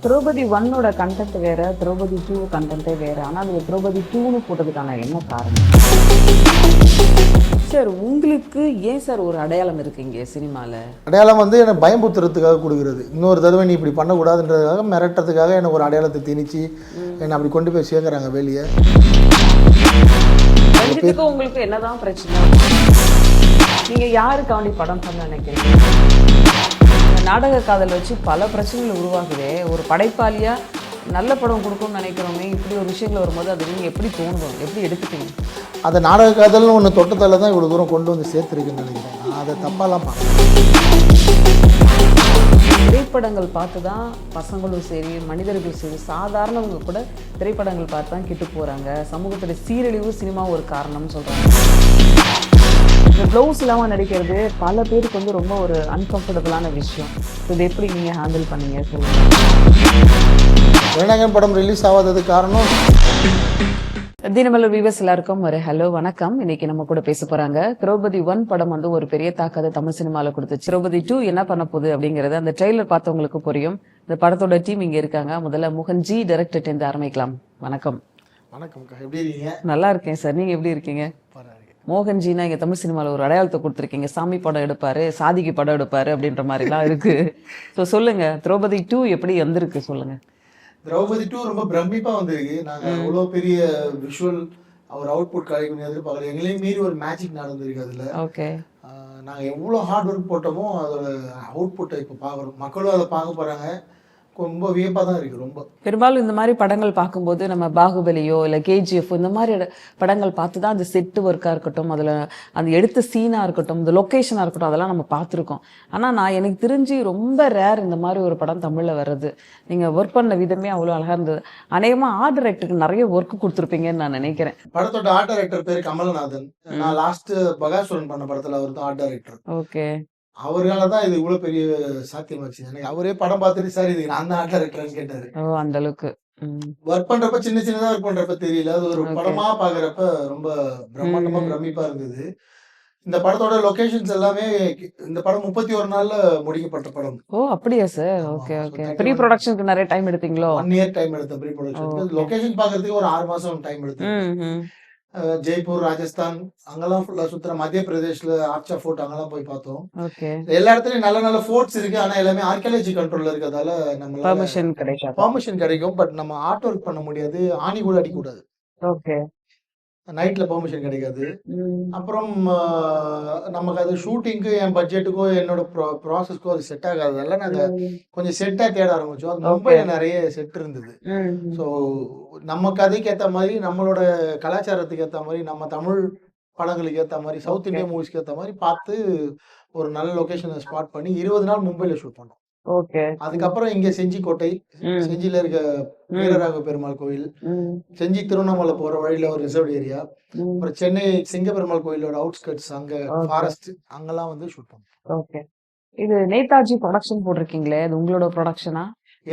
Draupadi 1 content வேற, திரௌபதி 2 கண்டென்ட்டே வேற. ஆனா அது திரௌபதி 2ன்னு போட்டதுக்கான என்ன காரணம்? சார் உங்களுக்கு ஏன் சார் ஒரு அடையாளம் இருக்கு இங்கே சினிமாவில்? அடையாளம் வந்து என்னை பயம்புத்துறதுக்காக கொடுக்குறது. இன்னொரு தடவை நீ இப்படி பண்ணக்கூடாதுன்றதுக்காக மிரட்டுறதுக்காக எனக்கு ஒரு அடையாளத்தை திணிச்சு என்னை அப்படி கொண்டு போய் சேர்க்குறாங்க வெளியே. ரஞ்சித்துக்கும் உங்களுக்கு என்னதான் பிரச்சனை? நீங்க யாருக்காண்டி படம் பண்ண நினைக்கிறீங்க? நாடக காதல் வச்சு பல பிரச்சனைகள் உருவாகுதே. ஒரு படைப்பாளியா நல்ல படம் கொடுக்கணும்னு நினைக்கிறோமே, இப்படி ஒரு விஷயங்கள் வரும்போது அது நீங்கள் எப்படி தோணும், எப்படி எடுத்துப்பீங்க? அதை நாடக காதல்னு ஒன்று தொட்டத்தால் தான் இவ்வளோ தூரம் கொண்டு வந்து சேர்த்துருக்குன்னு நினைக்கிறேன். நான் அதை தப்பாலாம் பார்க்குறேன். திரைப்படங்கள் பார்த்து தான் பசங்களும் சரி, மனிதர்களும் சரி, சாதாரணவங்க கூட திரைப்படங்கள் பார்த்து தான் கெட்டு போகிறாங்க. சமூகத்துடைய சீரழிவு சினிமா ஒரு காரணம்னு சொல்கிறாங்க. இந்த ப்ளவுஸ் இல்லாமல் நடிக்கிறது பல பேருக்கு வந்து ரொம்ப ஒரு அன்கம்ஃபர்டபுளான விஷயம். இது எப்படி நீங்கள் ஹேண்டில் பண்ணீங்க சொல்லுங்கள். ஜனநாயகன் படம் ரிலீஸ் ஆகாததுக்கு காரணம். தினமலர் வியூவர்ஸ் எல்லாருக்கும் ஒரு ஹலோ வணக்கம். இன்னைக்கு நம்ம கூட பேச போறாங்க. திரௌபதி 1 படம் வந்து ஒரு பெரிய தாக்கத்தை தமிழ் சினிமாவில் கொடுத்துச்சு. திரௌபதி 2 என்ன பண்ண போகுது அப்படிங்கறது அந்த ட்ரெய்லர் பார்த்தவங்களுக்கு புரியும். இந்த படத்தோட டீம் இங்க இருக்காங்க. முதல்ல மோகன்ஜி டைரக்டர் இருந்து ஆரம்பிக்கலாம். வணக்கம். வணக்கம், எப்படி இருக்கீங்க? நல்லா இருக்கேன் சார், நீங்க எப்படி இருக்கீங்க? மோகன்ஜினா இங்க தமிழ் சினிமாவில் ஒரு அடையாளத்தை கொடுத்துருக்கீங்க. சாமி படம் எடுப்பாரு, சாதிக்கு படம் எடுப்பாரு அப்படின்ற மாதிரிலாம் இருக்கு. ஸோ சொல்லுங்க, திரௌபதி 2 எப்படி வந்திருக்கு சொல்லுங்க. திரௌபதி 2 ரொம்ப பிரமிப்பா வந்திருக்கு. நாங்க அவ்வளோ பெரிய விஷுவல் அவர் அவுட்புட் கிடைக்கும் எதிர்பார்க்கல. எங்களையும் மீறி ஒரு மேஜிக் நடந்திருக்கு அதுல. ஓகே, நாங்க எவ்வளோ ஹார்ட் ஒர்க் போட்டோமோ அதோட அவுட்புட்டை இப்போ பார்க்குறோம். மக்களும் அதை பார்க்க போறாங்க. ரொம்ப வியப்பா தான் இருக்கு. ரொம்ப பெரும்பாலும் இந்த மாதிரி படங்கள் பார்க்கும்போது நம்ம பாகுபலியோ இல்லை கேஜிஎஃப் இந்த மாதிரி படங்கள் பார்த்து தான் அந்த செட்டு ஒர்க்காக இருக்கட்டும், அதில் அந்த எடுத்த சீனாக இருக்கட்டும், இந்த லொக்கேஷனாக இருக்கட்டும், அதெல்லாம் நம்ம பார்த்துருக்கோம். ஆனால் எனக்கு தெரிஞ்சு ரொம்ப ரேர் இந்த மாதிரி ஒரு படம் தமிழில் வர்றது. நீங்கள் ஒர்க் பண்ண விதமே அவ்வளோ அழகாக இருந்தது. அநேகமாக ஆர்ட் டைரக்டருக்கு நிறைய ஒர்க் கொடுத்துருப்பீங்கன்னு நான் நினைக்கிறேன். படத்தோட ஆர்ட் டைரக்டர் பேர் கமல்நாதன். நான் லாஸ்ட் பகாசுரன் பண்ண படத்தில் அவர் தான் ஆர்ட் டைரக்டர். ஓகே, அவரால் தான் இது இவ்வளோ பெரிய சாத்தியமாச்சு. எனக்கு அவரே படம் பார்த்துட்டு சார் இது நான் தான் ஆர்ட் டைரக்டர்னு கேட்டாரு. ஓ அந்த அளவுக்கு ஒர்க் பண்றப்ப சின்ன சின்னதா ஒர்க் பண்றப்ப தெரியல. அது ஒரு படமா பாக்குறப்ப ரொம்ப பிரம்மாண்டமா பிரமிப்பா இருந்தது. இந்த படத்தோட லொகேஷன்ஸ் எல்லாமே இந்த படம் 31 நாள்ல முடிக்கப்பட்ட படம். ஓ அப்படியா சார்? Okay okay. ப்ரீ ப்ரொடக்ஷனுக்கு நிறைய டைம் எடுத்தீங்களோ? 1 இயர் டைம் எடுத்த ப்ரீ ப்ரொடக்ஷன். லொகேஷன் பாக்குறதுக்கு ஒரு 6 மாசம் டைம் எடுத்தேன். ஜெய்ப்பூர், ராஜஸ்தான் அங்கெல்லாம் ஃபுல்லா சுத்துற. மத்திய பிரதேஷ்ல ஆர்ச்சா ஃபோர்ட் அங்கெல்லாம் போய் பார்த்தோம். ஓகே, எல்லா இடத்துலயும் நல்ல நல்ல ஃபோர்ட்ஸ் இருக்கு. ஆனா எல்லாமே ஆர்கியாலஜி கண்ட்ரோல்ல இருக்கதால நம்ம பெர்மிஷன் கிடைக்கும். பட் நம்ம ஆர்ட் ஒர்க் பண்ண முடியாது. ஆணி கூட அடிக்க கூடாது. ஓகே, நைட்ல பெர்மிஷன் கிடைக்காது. அப்புறம் நமக்கு அது ஷூட்டிங்க்கு என் பட்ஜெட்டுக்கோ என்னோட ப்ராசஸ்க்கோ அது செட் ஆகாததால நாங்க கொஞ்சம் செட்டா தேட ஆரம்பிச்சோம். அது மும்பைல நிறைய செட் இருந்தது. ஸோ நம்ம கதைக்கு ஏற்ற மாதிரி, நம்மளோட கலாச்சாரத்துக்கு ஏற்ற மாதிரி, நம்ம தமிழ் படங்களுக்கு ஏற்ற மாதிரி, சவுத் இந்தியன் மூவிஸ்க்கு ஏற்ற மாதிரி பார்த்து ஒரு நல்ல லொகேஷனை ஸ்பாட் பண்ணி 20 நாள் மும்பைல ஷூட் பண்ணோம். ஓகே. அதுக்கப்புறம் இங்க செஞ்சிக்கோட்டை, செஞ்சில இருக்க வீரராக பெருமாள் கோயில், செஞ்சி திருவண்ணாமலை போற வழியில ஒரு ரிசர்வ் ஏரியா, அப்புறம் சென்னை சிங்கப்பெருமாள் கோயிலோட அவுட்ஸ்கட்ஸ் அங்க ஃபாரஸ்ட் அங்கெல்லாம் வந்து ஷூட் பண்ணோம். ஓகே. இது நேதாஜி ப்ரொடக்ஷன் போட்டிருக்கீங்களே, அது உங்களோட ப்ரொடக்ஷனா?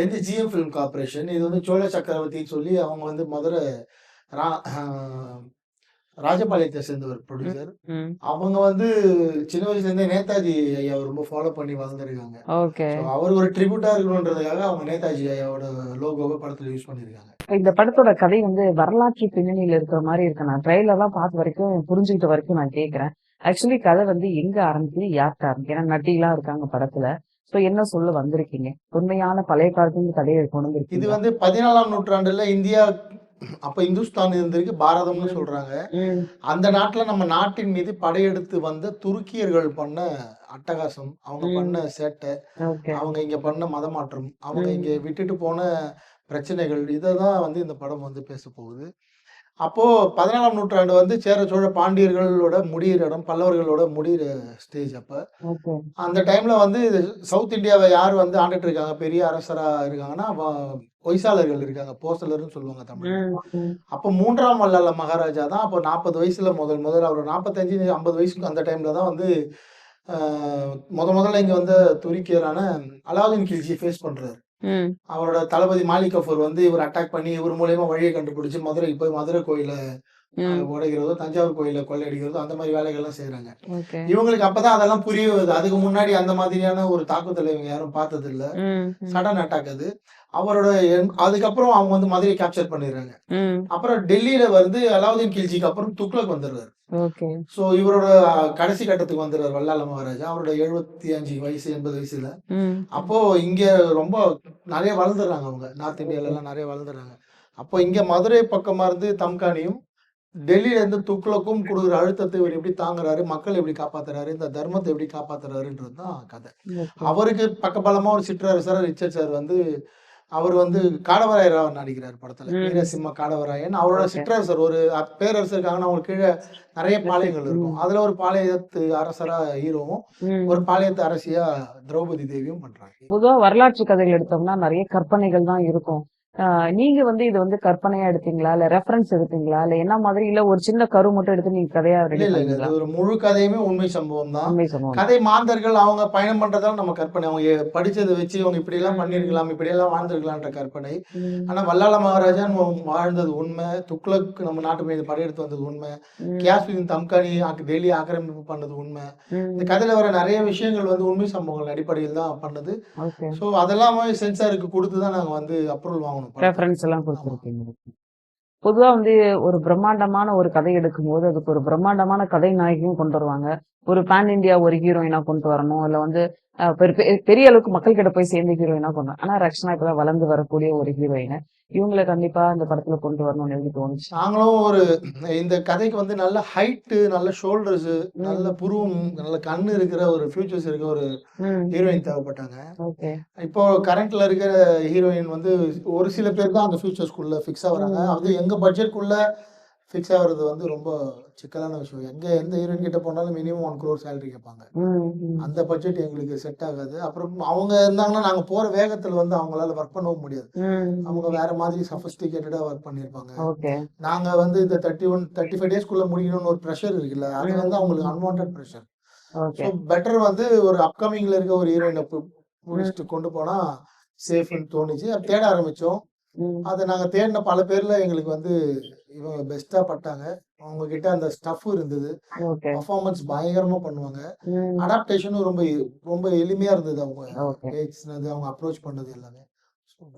எந்த ஜிஎம் ஃபிலிம் கார்பரேஷன். இது வந்து சோழ சக்கரவர்த்தின்னு சொல்லி அவங்க வந்து முதல்ல ராஜபாளையத்தை சேர்ந்தவர் ப்ரொடியூசர். அவங்க வந்து சின்ன வயசுல இருந்தே நேதாஜி ஐயா ரொம்ப ஃபாலோ பண்ணி வளர்ந்துருக்காங்க. ஓகே. அவர் ஒரு ட்ரிபியூட்டா இருக்கணும்ன்றதுக்காக அவங்க நேதாஜி ஐயாவோட லோகோவை படத்துல யூஸ் பண்ணிருக்காங்க. இந்த படத்தோட கதை வந்து வரலாற்று பின்னணியில இருக்கிற மாதிரி இருக்கு. நான் ட்ரெயிலெல்லாம் பார்த்த வரைக்கும் புரிஞ்சுக்கிட்ட வரைக்கும் நான் கேட்கிறேன். ஆக்சுவலி கதை வந்து எங்க ஆரம்பிக்குது, யார்கிட்ட ஆரம்பிக்கு? ஏன்னா நட்டிலாம் இருக்காங்க படத்துல. சோ என்ன சொல்ல வந்திருக்கீங்க? உண்மையான பழைய காலத்துல கதையை கொண்டு வந்திருக்கீங்க. இது வந்து 14ஆம் நூற்றாண்டுல இந்தியா, அப்ப இந்துஸ்தான் இருந்திருக்கு, பாரதம்னு சொல்றாங்க. அந்த நாட்டுல நம்ம நாட்டின் மீது படையெடுத்து வந்த துருக்கியர்கள் பண்ண அட்டகாசம், அவங்க பண்ண சேட்டை, அவங்க இங்க பண்ண மதமாற்றம், அவங்க இங்க விட்டுட்டு போன பிரச்சனைகள், இததான் வந்து இந்த படம் வந்து பேச போகுது. அப்போ 14ஆம் நூற்றாண்டு வந்து சேர சோழ பாண்டியர்களோட முடியிற இடம், பல்லவர்களோட முடியிற ஸ்டேஜ். அப்ப அந்த டைம்ல வந்து சவுத் இந்தியாவை யார் வந்து ஆண்டுட்டு இருக்காங்க, பெரிய அரசரா இருக்காங்கன்னா ஹொய்சாலர்கள் இருக்காங்க, போசலர்னு சொல்லுவாங்க தமிழ். அப்போ 3ஆம் வல்லால மகாராஜா தான். அப்போ 40 வயசுல முதல் அவர் 45-50 வயசுக்கு அந்த டைம்ல தான் வந்து முதல்ல இங்க வந்து துருக்கியரான அலாவுதீன் கில்ஜி ஃபேஸ் பண்றாரு. அவரோட தளபதி மாலிக் கஃபூர் வந்து இவர் அட்டாக் பண்ணி இவர் மூலயமா வழியை கண்டுபிடிச்சு மதுரைக்கு போய் மதுரை கோயில உடைக்கிறதோ, தஞ்சாவூர் கோயில கொள்ளையடிக்கிறதோ அந்த மாதிரி வேலைகள்லாம் செய்றாங்க. ஓகே. இவங்களுக்கு அப்பதான் அதெல்லாம் புரிய வருது. அதுக்கு முன்னாடி அந்த மாதிரியான ஒரு தாக்குதல இவங்க யாரும் பார்த்ததில்ல. ம். ம். சடன் அட்டாக் அது. அவரோட அதுக்கப்புறம் அவங்க வந்து மதுரைய கேப்சர் பண்ணிடுறாங்க. ம். அப்புறம் டெல்லியில வந்து அலாவுதீன் கில்ஜிக்கு அப்புறம் துக்ளக் வந்துடுறாரு. ஓகே. ஸோ இவரோட கடைசி கட்டத்துக்கு வந்துடுறாரு வல்லால மகாராஜா. அவரோட 75 வயசு, 80 வயசுல. ம். அப்போ இங்க ரொம்ப நெறைய வளர்ந்துடுறாங்க அவங்க. நார்த் இந்தியாலலாம் நெறைய வளர்ந்துடுறாங்க. அப்போ இங்க மதுரை பக்கமா இருந்து தம்கானியும், டெல்லியில இருந்து துக்ளக்கும் குடுக்குற அழுத்தத்தை இவர் எப்படி தாங்குறாரு, மக்கள் எப்படி காப்பாத்துறாரு, இந்த தர்மத்த எப்படி காப்பாத்துறாருன்றது தான் கதை. ஓகே. அவருக்கு பக்கபலமா ஒரு சிற்றரசர் ரிச்சர்ட் சார் வந்து அவர் வந்து காடவராயரா நடிக்கிறார் படத்துல. ம். வீரசிம்ம காடவராயன். அவரோட ஓகே. சிற்றரசர் ஒரு பேரரசர் இருக்காங்கன்னா, அவங்களுக்கு கீழ நெறைய பாளையங்கள் இருக்கும். ம். அதுல ஒரு பாளையத்து அரசரா ஹீரோவும், ம். ஒரு பாளையத்து அரசியா திரௌபதி தேவியும் பண்றாங்க. பொதுவா வரலாற்று கதைகள் எடுத்தோம்னா நிறைய கற்பனைகள் தான் இருக்கும். நீங்க வந்து இது வந்து கற்பனையா எடுத்தீங்களா? இல்ல ரெஃபரன்ஸ் எடுத்தீங்களா? இல்ல என்ன மாதிரி? இல்ல ஒரு சின்ன கரு மட்டும் எடுத்து நீங்க கதையா ரெடி இல்ல. பண்ணீங்களா? இது ஒரு முழு கதையுமே உண்மை சம்பவம் தான். உண்மை சம்பவம். கதை மாந்தர்கள் அவங்க பயணம் பண்றதால நம்ம கற்பனை. அவங்க படிச்சத வச்சு இவங்க இப்படியெல்லாம் ம். பண்ணியிருக்கலாம், இப்படியெல்லாம் வாழ்ந்திருக்கலான்ற கற்பனை. ம். ஆனா வல்லால மகாராஜான்னு வாழ்ந்தது உண்மை. துக்ளக் நம்ம நாட்டு மீது படையெடுத்து வந்தது உண்மை. ம். கியாசுதீன் தம்கானி டெல்லி ஆக்கிரமிப்பு பண்ணது உண்மை. இந்த ம். கதையில வர நெறைய விஷயங்கள் வந்து உண்மை சம்பவங்கள் அடிப்படையில் தான் பண்ணது. ஓகே. ஸோ அதெல்லாமே சென்சாருக்கு குடுத்து தான் நாங்க வந்து அப்ரூவல் வாங்கணும் படத்துக்கு. ரெஃபரன்ஸ் எல்லாம் ஆமா. கொடுத்துருக்கீங்க. பொதுவா வந்து ஒரு பிரம்மாண்டமான ஒரு கதை எடுக்கும்போது அதுக்கு ஒரு பிரம்மாண்டமான கதை நாயகியும் கொண்டு வருவாங்க. ஒரு பேன் இண்டியா ஒரு ஹீரோயினா கொண்டு வரணும். இல்ல வந்து பெரிய அளவுக்கு மக்கள் கிட்ட போய் சேர்ந்த ஹீரோயினா கொண்டு வரணும். ஆனா ரக்ஷனா இப்பதான் வளர்ந்து வரக்கூடிய ஒரு ஹீரோயின். இவங்கள கண்டிப்பா இந்த படத்துல கொண்டு வரணும்னு எனக்கு தோணுச்சு. நாங்களும் இந்த கதைக்கு வந்து நல்ல ஹைட்டு, நல்ல ஷோல்டர்ஸு, நல்ல ம். புருவம், நல்ல கண்ணு இருக்கிற ஒரு ஃபியூச்சர்ஸ் இருக்க ஒரு ம். ஹீரோயின் தேவைப்பட்டாங்க. ஓகே. இப்போ கரண்ட்ல இருக்கிற ஹீரோயின் வந்து ஒரு சில பேர் தான் அந்த ஃபியூச்சர்ஸ்குள்ள ஃபிக்ஸ் ஆகுறாங்க. ம். அது எங்க பட்ஜெட்குள்ள ஃபிக்ஸ் ஆகுறது வந்து ரொம்ப சிக்கலான விஷயம். எந்த ஹீரோயின் கிட்ட போனாலும் மினிமம் 1 crore சேலரி கேட்பாங்க. ம். ம். அந்த பட்ஜெட் எங்களுக்கு செட் ஆகாது. அப்புறம் அவங்க இருந்தாங்கன்னா நாங்க போற வேகத்துல வந்து அவங்களால ஒர்க் பண்ணவும் முடியாது. அவங்க ம். வேற மாதிரி சஃபிஸ்டிகேட்டடா ஒர்க் பண்ணியிருப்பாங்க. ஓகே. நாங்க வந்து இந்த 31, 35 டேஸ்க்குள்ள முடிக்கணும்னு ஒரு பிரஷர் இருக்குல்ல. அது வந்து அவங்களுக்கு ம். Unwanted pressure. Okay. So better வந்து ஒரு அப்கமிங்ல இருக்க ஒரு ஹீரோயின ம். புடிச்சுட்டு கொண்டு போனா சேஃப்ன்னு தோணுச்சு. அப்ப தேட ஆரம்பிச்சோம். ம். அத நாங்க தேடின பல பேர்ல எங்களுக்கு வந்து இவங்க பெஸ்ட்டா பட்டாங்க. அவங்க கிட்ட அந்த ஸ்டஃப் இருந்தது. ஓகே. பெர்ஃபார்மன்ஸ் பயங்கரமா பண்ணுவாங்க. ம். அடாப்டேஷனும் ரொம்ப எளிமையா இருந்தது. அவங்க ஓகே. பேசினது, அவங்க அப்ரோச் பண்ணது எல்லாமே.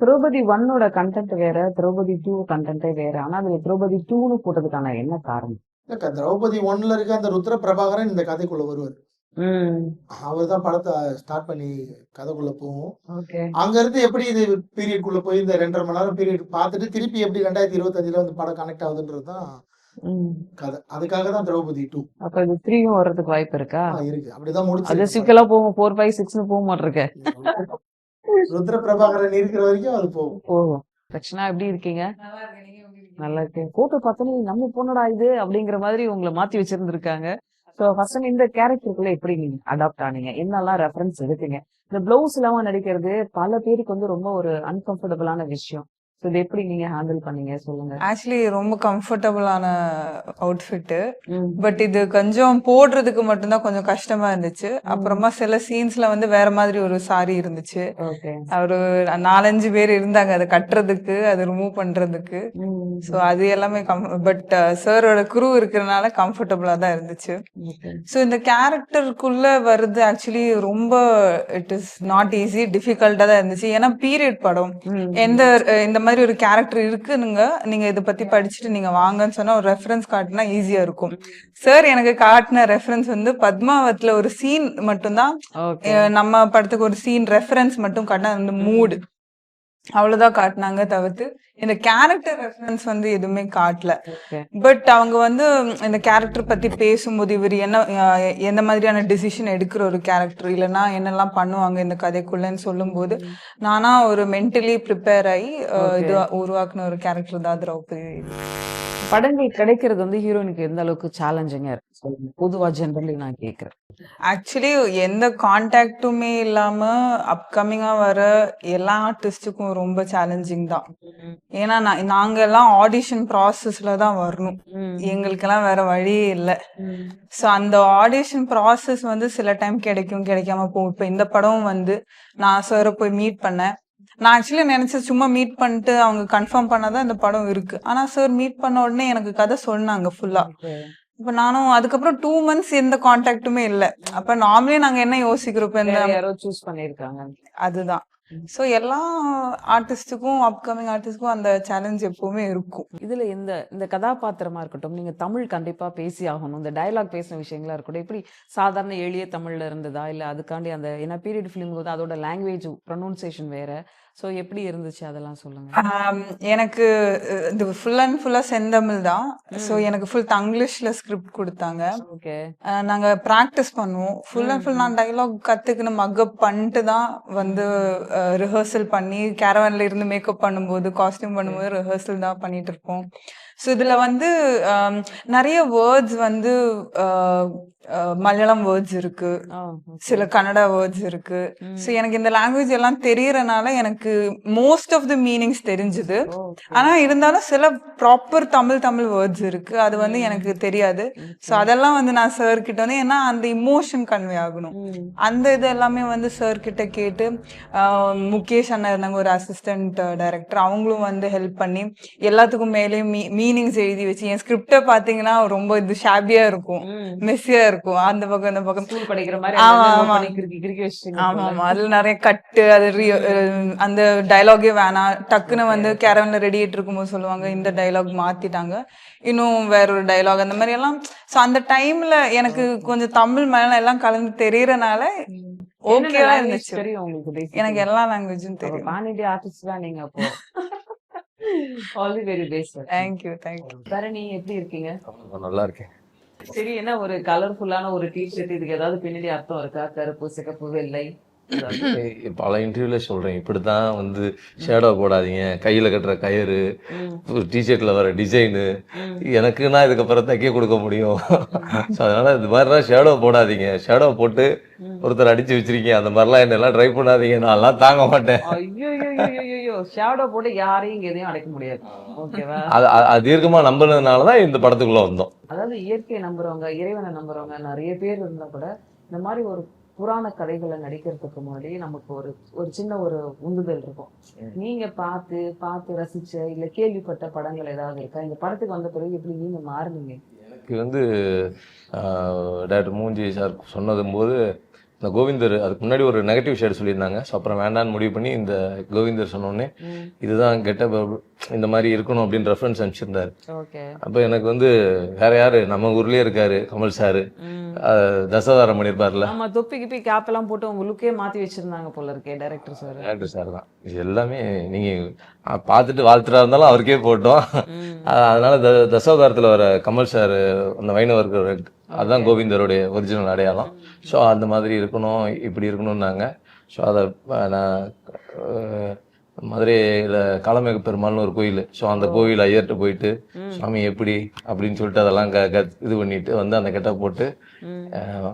திரௌபதி 1 கண்டென்ட் வேற, திரௌபதி 2 கண்டென்ட்டே வேற. ஆனா அதுல திரௌபதி 2ன்னு போட்டதுக்கான என்ன காரணம்? இல்ல திரௌபதி 1ல இருக்க அந்த ருத்ர பிரபாகரன் இந்த கதைக்குள்ள வருவாரு. ம். அவர் தான் படத்த ஸ்டார்ட் பண்ணி கதைக்குள்ள போவும். ஓகே. அங்க இருந்து எப்படி இது பீரியட்குள்ள போய் இந்த 2 1/2 மணி நேரம் பீரியட் பார்த்துட்டு திருப்பி எப்படி 2025ல வந்து படம் கனெக்ட் ஆகுதுன்றது தான் ம். கதை. அதுக்காக தான் திரௌபதி 2. அப்ப இது 3யும் வர்றதுக்கு வாய்ப்பு இருக்கா? இருக்கு. அப்படிதான் அது முடிச்சிருக்கு படம். சிக்கலா போகும். 4, 5, 6ன்னு போக மாட்டிருக்கே. ருத்ர பிரபாகரன் இருக்கிற வரைக்கும் அது போகும். போகும். ரக்ஷனா எப்படி இருக்கீங்க? நல்லா இருக்கேன். போட்டோ பார்த்தோன்னே நம்ம பொண்ணுடா இது அப்படிங்கிற மாதிரி உங்களை மாத்தி வச்சிருந்திருக்காங்க. ஸோ ஃபர்ஸ்ட் டைம் இந்த கேரக்டருக்குள்ள எப்படி நீங்க அடாப்ட் ஆனீங்க? என்னெல்லாம் ரெஃபரன்ஸ் எடுத்தீங்க? இந்த பிளவுஸ் இல்லாம நடிக்கிறது பல பேருக்கு வந்து ரொம்ப ஒரு அன்கம்ஃபர்டபுளான விஷயம். ஸோ இது எப்படி நீங்க ஹேண்டில் பண்ணீங்க சொல்லுங்க. ஆக்சுவலி ரொம்ப கம்ஃபர்டபுளான அவுட்ஃபிட்டு. ம். பட் இது கொஞ்சம் போடுறதுக்கு மட்டும்தான் கொஞ்சம் கஷ்டமா இருந்துச்சு. ம். அப்புறமா சில சீன்ஸ்ல வந்து வேற மாதிரி ஒரு சாரி இருந்துச்சு. ஓகே. ஒரு 4, 5 பேர் இருந்தாங்க அதை கட்டுறதுக்கு, அதை ரிமூவ் பண்றதுக்கு. ம். ஸோ அது எல்லாமே பட் சாரோட குரூ இருக்கிறனால கம்ஃபர்டபுளா தான் இருந்துச்சு. ஓகே. ஸோ இந்த கேரக்டருக்குள்ள வருது ஆக்சுவலி ரொம்ப இட் இஸ் நாட் ஈஸி, டிஃபிகல்ட்டா தான் இருந்துச்சு. ஏன்னா பீரியட் படம். ம். இந்த மாதிரி ஒரு கேரக்டர் இருக்குனுங்க, நீங்க இதை பத்தி படிச்சுட்டு நீங்க வாங்கன்னு சொன்னா ஒரு ரெஃபரன்ஸ் காட்டினா ஈஸியா இருக்கும். சார் எனக்கு காட்டின ரெஃபரன்ஸ் வந்து பத்மாவத்துல ஒரு சீன் மட்டும்தான். ஓகே. நம்ம படத்துக்கு ஒரு சீன் ரெஃபரன்ஸ் மட்டும் காட்டினா அந்த மூடு அவ்வளவுதான் காட்டினாங்க தவிர்த்து இந்த கேரக்டர் ரெஃபரன்ஸ் வந்து எதுவுமே காட்டல. ஓகே. பட் அவங்க வந்து இந்த கேரக்டர் பத்தி பேசும்போது இவர் எந்த மாதிரியான டிசிஷன் எடுக்கிற ஒரு கேரக்டர், இல்லைன்னா என்னெல்லாம் பண்ணுவாங்க இந்த கதைக்குள்ளன்னு சொல்லும்போது நானா ஒரு மென்டலி ப்ரிப்பேர் ஆகி இது உருவாக்குன ஒரு கேரக்டர் தான் திரௌபதி. படங்கள் கிடைக்கிறது வந்து ஹீரோயினுக்கு எந்த அளவுக்கு சேலஞ்சிங்கா இருக்கு சொல்லுங்க. பொதுவா ஜெனரலி நான் கேக்குறேன். ஆக்சுவலி எந்த கான்டாக்டுமே இல்லாம அப்கமிங்கா வர எல்லா ஆர்டிஸ்டுக்கும் ரொம்ப சேலஞ்சிங் தான். ஏன்னா நாங்க எல்லாம் ஆடிஷன் ப்ராசஸ்ல தான் வரணும். எங்களுக்கெல்லாம் வேற வழியே இல்லை. ஸோ அந்த ஆடிஷன் ப்ராசஸ் வந்து சில டைம் கிடைக்கும், கிடைக்காம போகும். இப்போ இந்த படம் வந்து நான் சாரை போய் மீட் பண்ணேன். நான் ஆக்சுவலி நினைச்சேன் சும்மா மீட் பண்ணிட்டு அவங்க கன்ஃபார்ம் பண்ணாதான் இந்த படம் இருக்கு. ஆனா சார் மீட் பண்ண உடனே எனக்கு கதை சொன்னாங்க ஃபுல்லா. இப்ப நானும் அதுக்கப்புறம் 2 months எந்த கான்டாக்டுமே இல்ல. அப்ப நார்மலி நாங்க என்ன யோசிக்கிறோம், இப்ப இந்த யாரோ சூஸ் பண்ணிருக்காங்க. அதுதான். சோ எல்லா ஆர்டிஸ்டுக்கும் அப்கமிங் ஆர்டிஸ்டுக்கும் அந்த சேலஞ்ச் எப்பவுமே இருக்கும். இதுல இந்த இந்த கதாபாத்திரமா இருக்கட்டும், நீங்க தமிழ் கண்டிப்பா பேசி ஆகணும். இந்த டயலாக் பேசின விஷயங்களா இருக்கட்டும், எப்படி சாதாரண எளிய தமிழ்ல இருந்ததா, இல்ல அதுக்காண்டி அந்த ஏன்னா பீரியட் ஃபிலிம் போது அதோட லாங்குவேஜ் ப்ரொனவுன்சியேஷன் வேற. ஸோ எப்படி இருந்துச்சு அதெல்லாம் சொல்லுங்க. எனக்கு இது ஃபுல் அண்ட் ஃபுல்லா செந்தமிழ் தான். ஸோ எனக்கு ஃபுல் தங்கிலீஷ்ல ஸ்கிரிப்ட் கொடுத்தாங்க. ஓகே. நாங்க ப்ராக்டிஸ் பண்ணுவோம். ஃபுல் அண்ட் ஃபுல் நான் டைலாக் கத்துக்கணும் மக்கப் பண்ணிட்டு தான் வந்து ரிஹர்சல் பண்ணி கேரவன்ல இருந்து மேக்கப் பண்ணும்போது காஸ்டியூம் பண்ணும்போது ரிஹர்சல் தான் பண்ணிட்டு இருப்போம். ஸோ இதுல வந்து நிறைய வேர்ட்ஸ் வந்து மலையாளம் வேர்ட்ஸ் இருக்கு, சில கன்னடா வேர்ட்ஸ் இருக்கு. ஸோ எனக்கு இந்த லாங்குவேஜ் எல்லாம் தெரியறனால எனக்கு மோஸ்ட் ஆஃப் த மீனிங்ஸ் தெரிஞ்சுது. ஆனா இருந்தாலும் சில ப்ராப்பர் தமிழ் வேர்ட்ஸ் இருக்கு, அது வந்து எனக்கு தெரியாது. ஸோ அதெல்லாம் வந்து நான் சார் கிட்ட வந்து ஏன்னா அந்த இமோஷன் கன்வே ஆகணும், அந்த இது எல்லாமே வந்து சார் கிட்ட கேட்டு முகேஷ் அண்ணா இருந்தாங்க ஒரு அசிஸ்டன்ட் டைரக்டர், அவங்களும் வந்து ஹெல்ப் பண்ணி எல்லாத்துக்கும் மேலேயும் மீனிங்ஸ் எழுதி வச்சு. என் ஸ்கிரிப்டை பாத்தீங்கன்னா ரொம்ப இது ஷாபியா இருக்கும், மெஸ்ஸியா இருக்கும். அந்த பக்கம் இந்த பக்கம் ஸ்கூல் படிக்கிற மாதிரி ஆமா ஆமா அதுல நிறைய கட்டு, அது அந்த டைலாகே வேணாம், டக்குன்னு வந்து கேரவன்ல ரெடியாயிட்டு இருக்கும்போது சொல்லுவாங்க இந்த டைலாக் மாத்திட்டாங்க, இன்னும் வேற ஒரு டைலாக், அந்த மாதிரி எல்லாம். சோ அந்த டைம்ல எனக்கு கொஞ்சம் தமிழ் மலையாளம் எல்லாம் கலந்து தெரியறனால ஓகேவா இருந்துச்சு. எனக்கு எல்லா லாங்குவேஜும் தெரியும். பான் இண்டியா ஆர்டிஸ்ட் தான் நீங்க அப்போ. All the very best. Thank you. Dharani எப்படி இருக்கீங்க? நல்லா இருக்கேன். சரி, என்ன ஒரு கலர்ஃபுல்லான ஒரு டிஷர்ட், இதுக்கு ஏதாவது பின்னாடி அர்த்தம் இருக்கா? கருப்பு, சிகப்பு, வெள்ளை. பல இன்டர்வியூல சொல்றேன், இப்படித்தான் வந்து ஷேடோ போடாதீங்க, கையில கட்டுற கயிறு, டிஷர்ட்ல வர டிசைனு எனக்குன்னா இதுக்கப்புறம் தைக்க கொடுக்க முடியும். அதனால இது மாதிரிலாம் ஷேடோ போடாதீங்க, ஷேடோ போட்டு ஒருத்தர் அடிச்சு வச்சிருக்கீங்க, அந்த மாதிரிலாம் என்னெல்லாம் ட்ரை பண்ணாதீங்க, நான் எல்லாம் தாங்க மாட்டேன். ஐயோ, ஷேடோ போட்டு யாரையும் எதையும் அடைக்க முடியாது. ஓகேவா? அது தீர்க்கமா நம்பினதுனாலதான் இந்த படத்துக்குள்ள வந்தோம். அதாவது இயற்கையை நம்புறவங்க, இறைவனை நம்புறவங்க நிறைய பேர் இருந்தா கூட இந்த மாதிரி ஒரு புராண கதைகளை நடிக்கிறதுக்கு முன்னாடி நமக்கு ஒரு சின்ன ஒரு உந்துதல் இருக்கும். நீங்க பார்த்து ரசிச்ச இல்ல கேள்விப்பட்ட படங்கள் ஏதாவது இருக்கா? இந்த படத்துக்கு வந்த பிறகு எப்படி நீங்க மாறுனீங்க? எனக்கு வந்து டாக்டர் மூஞ்சி சார் சொன்னதும் போது இந்த கோவிந்தர் அதுக்கு முன்னாடி ஒரு நெகட்டிவ் ஷேட் சொல்லியிருந்தாங்க. ஸோ அப்புறம் வேண்டான்னு முடிவு பண்ணி இந்த கோவிந்தர் சொன்னோடனே இதுதான் கெட்ட இந்த மாதிரி இருக்கணும் அப்படின்னு ரெஃபரன்ஸ் அனுப்பிச்சிருந்தாரு. அப்போ எனக்கு வந்து வேற யாரு, நம்ம ஊர்லயே இருக்காரு கமல் சாரு, தசாவதாரம் பண்ணியிருப்பார்ல, ஆமா, தொப்பி கிப்பி கேப் எல்லாம் போட்டு உங்க லுக்கே மாத்தி வச்சிருந்தாங்க போல இருக்கே டைரக்டர் சார் தான். இது எல்லாமே நீங்க பார்த்துட்டு வாழ்த்துறா இருந்தாலும் அவருக்கே போட்டோம். அதனால தசாவதாரத்துல வர கமல் சார் அந்த வைணவர்கள், அதுதான் கோவிந்தருடைய ஒரிஜினல் அடையாளம். ஸோ அந்த மாதிரி இருக்கணும், இப்படி இருக்கணும்னாங்க. ஸோ அதை நான் மதுரையில் காலமேக பெருமாள்னு ஒரு கோயில், ஸோ அந்த கோயில் ஐயர்கிட்ட போயிட்டு சுவாமி எப்படி அப்படின்னு சொல்லிட்டு அதெல்லாம் இது பண்ணிட்டு வந்து அந்த கெட்ட போட்டு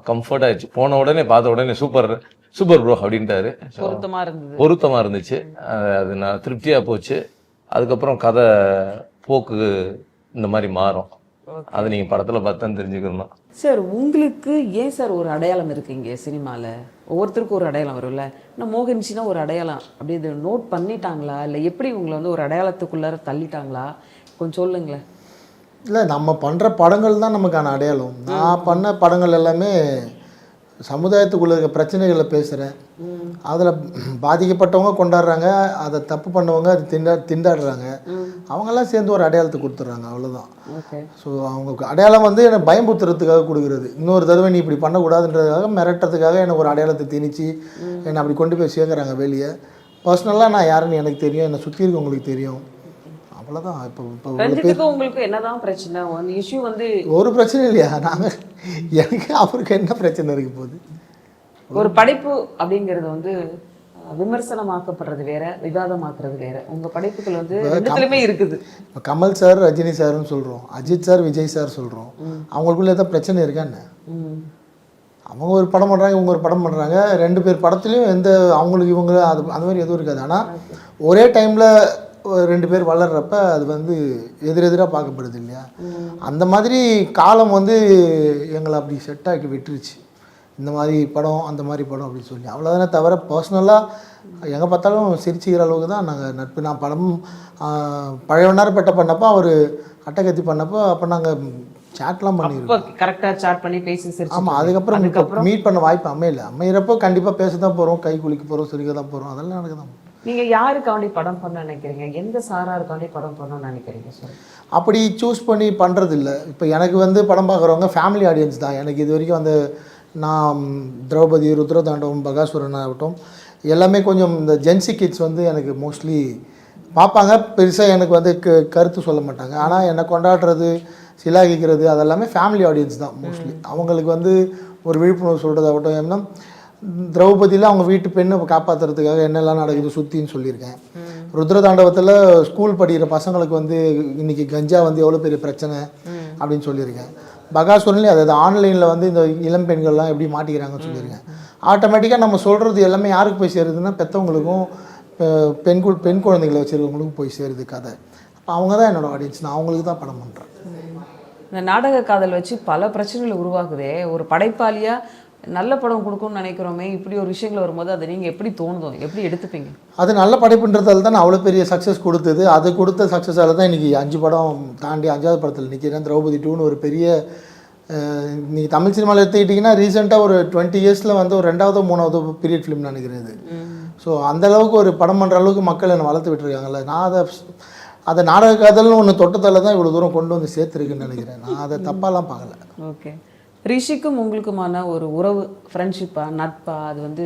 கம்ஃபர்ட் ஆயிடுச்சு. போன உடனே பார்த்த உடனே சூப்பர் ப்ரோ அப்படின்ட்டாரு. பொருத்தமா இருந்துச்சு, அது நான் திருப்தியா போச்சு. அதுக்கப்புறம் கதை போக்கு இந்த மாதிரி மாறும், அது நீங்க படத்துல பார்த்தா தெரிஞ்சுக்கணும். சார் உங்களுக்கு ஏன் சார் ஒரு அடையாளம் இருக்கு இங்கே சினிமாவில்? ஒவ்வொருத்தருக்கும் ஒரு அடையாளம் வரும்ல. இன்னும் மோகன்சினா ஒரு அடையாளம் அப்படி இது நோட் பண்ணிட்டாங்களா, இல்லை எப்படி உங்களை வந்து ஒரு அடையாளத்துக்குள்ளார தள்ளிட்டாங்களா? கொஞ்சம் சொல்லுங்களேன். இல்லை, நம்ம பண்ணுற படங்கள் தான் நமக்கான அடையாளம். நான் பண்ண படங்கள் எல்லாமே சமுதாயத்துக்குள்ள இருக்க பிரச்சனைகளை பேசுகிறேன், அதில் பாதிக்கப்பட்டவங்க கொண்டாடுறாங்க, அதை தப்பு பண்ணவங்க அது திண்டாடுறாங்க, அவங்கெல்லாம் சேர்ந்து ஒரு அடையாளத்தை கொடுத்துட்றாங்க, அவ்வளோதான். ஸோ அவங்க அடையாளம் வந்து என்னை பயம்புத்துறதுக்காக கொடுக்குறது. இன்னொரு தடவை நீ இப்படி பண்ணக்கூடாதுன்றதுக்காக மிரட்டுறதுக்காக என்னை ஒரு அடையாளத்தை திணிச்சு என்னை அப்படி கொண்டு போய் சேர்க்குறாங்க வெளியே. பர்சனலாக நான் யாருன்னு எனக்கு தெரியும், என்னை சுற்றி இருக்கவங்களுக்கு தெரியும், அவ்வளோதான். இப்போ உங்களுக்கு என்னதான் பிரச்சனை? இஷ்யூ வந்து ஒரு பிரச்சனை இல்லையா? நாங்கள் எனக்கு அவருக்கு என்ன பிரச்சனை இருக்கு போகுது? ஒரு படைப்பு அப்படிங்கிறது வந்து விமர்சனமாக்கப்படுறது வேற, விவாதமாக்குறது வேற. உங்க படைப்புகள் வந்து ரெண்டுத்துலயுமே இருக்குது. இப்போ கமல் சார், ரஜினி சார்னு சொல்கிறோம், அஜித் சார், விஜய் சார் சொல்கிறோம், அவங்களுக்குள்ள ஏதாவது பிரச்சனை இருக்கான்னு? அவங்க ஒரு படம் பண்ணுறாங்க, இவங்க ஒரு படம் பண்ணுறாங்க, 2 பேர் படத்துலையும் எந்த அவங்களுக்கு இவங்க அந்த மாதிரி எதுவும் இருக்காது. ஆனால் ஒரே டைமில் 2 பேர் வளர்றப்ப அது வந்து எதிரெதிராக பார்க்கப்படுது இல்லையா? அந்த மாதிரி காலம் வந்து எங்களை அப்படி செட் ஆக்கி விட்டுருச்சு. இந்த மாதிரி படம் அந்த மாதிரி படம் அப்படின்னு சொல்லி அவ்வளோதானே தவிர பர்சனலாக எங்கே பார்த்தாலும் சிரிச்சுக்கிற அளவுக்கு தான் நாங்கள் நட்பு. நான் படம் பழையவனார்பேட்டை பண்ணப்போ அவர் அட்டகத்தி பண்ணப்போ அப்போ நாங்கள் சேட்லாம் பண்ணியிருக்கோம். கரெக்டாக சாட் பண்ணி பேசி சிரிச்சு. ஆமாம், அதுக்கப்புறம் மீட் பண்ண வாய்ப்பு அமையிறப்போ கண்டிப்பாக பேச தான் போகிறோம், கை குளிக்க போகிறோம், சிரிக்க தான் போகிறோம், அதெல்லாம் எனக்கு தான். நீங்க யாருக்காண்டி படம் பண்ண நினைக்கிறீங்க? எந்த சாராருக்காண்டி படம் பண்ணணும்னு நினைக்கிறீங்க சார்? அப்படி சூஸ் பண்ணி பண்ணுறது இல்லை. இப்போ எனக்கு வந்து படம் பார்க்குறவங்க ஃபேமிலி ஆடியன்ஸ் தான். எனக்கு இது வரைக்கும் வந்து நான் திரௌபதி, ருத்ரதாண்டவம், பகாசுரன் ஆகட்டும் எல்லாமே கொஞ்சம் இந்த ஜென்சி கிட்ஸ் வந்து எனக்கு மோஸ்ட்லி பார்ப்பாங்க. பெருசாக எனக்கு வந்து கருத்து சொல்ல மாட்டாங்க. ஆனால் என்னை கொண்டாடுறது, சிலாகிக்கிறது அதெல்லாமே ஃபேமிலி ஆடியன்ஸ் தான் மோஸ்ட்லி. அவங்களுக்கு வந்து ஒரு விழிப்புணர்வு சொல்கிறதாகட்டும். ஏன்னா திரௌபதியில் அவங்க வீட்டு பெண்ணை காப்பாற்றுறதுக்காக என்னெல்லாம் நடக்குது சுற்றின்னு சொல்லியிருக்கேன். ருத்ரதாண்டவத்தில் ஸ்கூல் படிக்கிற பசங்களுக்கு வந்து இன்றைக்கி கஞ்சா வந்து எவ்வளோ பெரிய பிரச்சனை அப்படின்னு சொல்லியிருக்கேன். பகாசுரன்லேயும் அதாவது ஆன்லைனில் வந்து இந்த இளம் பெண்கள்லாம் எப்படி மாட்டிக்கிறாங்கன்னு சொல்லியிருக்கேன். ஆட்டோமேட்டிக்காக நம்ம சொல்கிறது எல்லாமே யாருக்கு போய் சேருதுன்னா பெற்றவங்களுக்கும் பெண் குழந்தைகளை வச்சுருக்கவங்களுக்கும் போய் சேருது கதை. அப்போ அவங்க தான் என்னோடய ஆடியன்ஸ். நான் அவங்களுக்கு தான் படம் பண்ணுறேன். இந்த நாடக காதல் வச்சு பல பிரச்சனைகள் உருவாகுதே. ஒரு படைப்பாளியாக நல்ல படம் கொடுக்கும்னு நினைக்கிறோமே, இப்படி ஒரு விஷயங்கள் வரும்போது அதை நீங்கள் எப்படி தோணுதோ, எப்படி எடுத்துப்பீங்க? அது நல்ல படைப்புன்றதால தான் அவ்வளோ பெரிய சக்ஸஸ் கொடுத்தது. அது கொடுத்த சக்ஸஸால் தான் இன்றைக்கி 5 படம் தாண்டி 5வது படத்தில் நிற்கிறேன். திரௌபதி 2ன்னு ஒரு பெரிய நீங்கள் தமிழ் சினிமாவில் எடுத்துக்கிட்டிங்கன்னா ரீசெண்டாக ஒரு 20 இயர்ஸில் வந்து ஒரு 2வது 3வது பீரியட் ஃபிலிம் நினைக்கிறேன் இது. ஸோ அந்தளவுக்கு ஒரு படம் பண்ணுற அளவுக்கு மக்கள் என்னை வளர்த்து விட்டுருக்காங்கல்ல. நான் அதை நாடக காதல்னு ஒன்று தொட்டத்தால் தான் இவ்வளோ தூரம் கொண்டு வந்து சேர்த்துருக்குன்னு நினைக்கிறேன். நான் அதை தப்பாலாம் பார்க்கல. ஓகே. ரிஷிக்கும் உங்களுக்குமான ஒரு உறவு, ஃப்ரெண்ட்ஷிப்பா, நட்பா, அது வந்து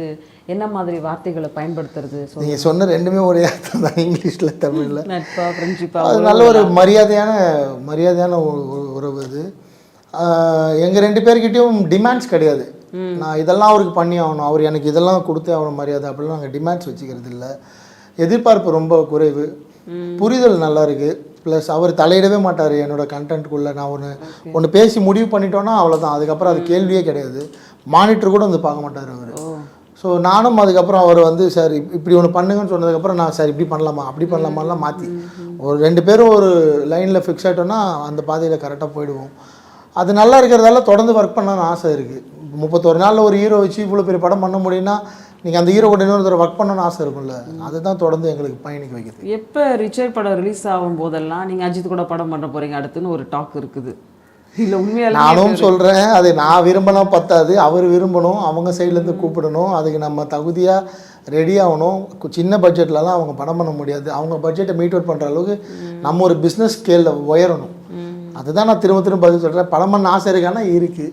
என்ன மாதிரி வார்த்தைகளை பயன்படுத்துறது? நீங்கள் சொன்ன ரெண்டுமே ஒரே அர்த்தம் தான், இங்கிலீஷில் தமிழில். நட்பா, ஃப்ரெண்ட்ஷிப்பா, அது நல்ல ஒரு மரியாதையான உறவு அது. எங்கள் 2 பேர்கிட்டையும் டிமாண்ட்ஸ் கிடையாது. நான் இதெல்லாம் அவருக்கு பண்ணி ஆகணும், அவர் எனக்கு இதெல்லாம் கொடுத்தே ஆகணும் மரியாதை அப்படிலாம் நாங்கள் டிமாண்ட்ஸ் வச்சுக்கிறது இல்லை. எதிர்பார்ப்பு ரொம்ப குறைவு, புரிதல் நல்லா இருக்குது. ப்ளஸ் அவர் தலையிடவே மாட்டார் என்னோடய கண்டென்ட்டுக்குள்ளே. நான் ஒன்று பேசி முடிவு பண்ணிட்டோன்னா அவ்வளோதான், அதுக்கப்புறம் அது கேள்வியே கிடையாது. மானிட்டர் கூட வந்து பார்க்க மாட்டார் அவர். ஸோ நானும் அதுக்கப்புறம் அவர் வந்து சார் இப்படி ஒன்று பண்ணுங்கன்னு சொன்னதுக்கப்புறம் நான் சார் இப்படி பண்ணலாமா அப்படி பண்ணலாமாலாம் மாற்றி ஒரு 2 பேரும் ஒரு லைனில் ஃபிக்ஸ் ஆகிட்டோன்னா அந்த பாதையில் கரெக்டாக போயிடுவோம். அது நல்லா இருக்கிறதால தொடர்ந்து ஒர்க் பண்ணணும்னு ஆசை இருக்குது. 31 நாளில் ஒரு ஹீரோ வச்சு இவ்வளோ பெரிய படம் பண்ண முடியும்னா நீங்கள் அந்த ஹீரோ கூட இன்னொரு தடவை ஒர்க் பண்ணணும்னு ஆசை இருக்கும்ல, அதுதான் தொடர்ந்து எங்களுக்கு பயணிக்க வைக்கிறது. எப்போ ரிச்சர்ட் படம் ரிலீஸ் ஆகும் போதெல்லாம் நீங்கள் அஜித் கூட படம் பண்ண போகிறீங்க அடுத்துன்னு ஒரு டாக் இருக்குது. இல்லை உண்மையாக நானும் சொல்கிறேன், அதை நான் விரும்பினா பத்தாது, அவர் விரும்பணும், அவங்க சைட்லேருந்து கூப்பிடணும், அதுக்கு நம்ம தகுதியாக ரெடி ஆகணும். சின்ன பட்ஜெட்லலாம் அவங்க படம் பண்ண முடியாது. அவங்க பட்ஜெட்டை மீட் அவுட் பண்ணுற அளவுக்கு நம்ம ஒரு பிஸ்னஸ் ஸ்கேலில் உயரணும். அதுதான் நான் திரும்ப திரும்ப பதில் சொல்கிறேன். படம் பண்ண ஆசை இருக்கானா இருக்குது,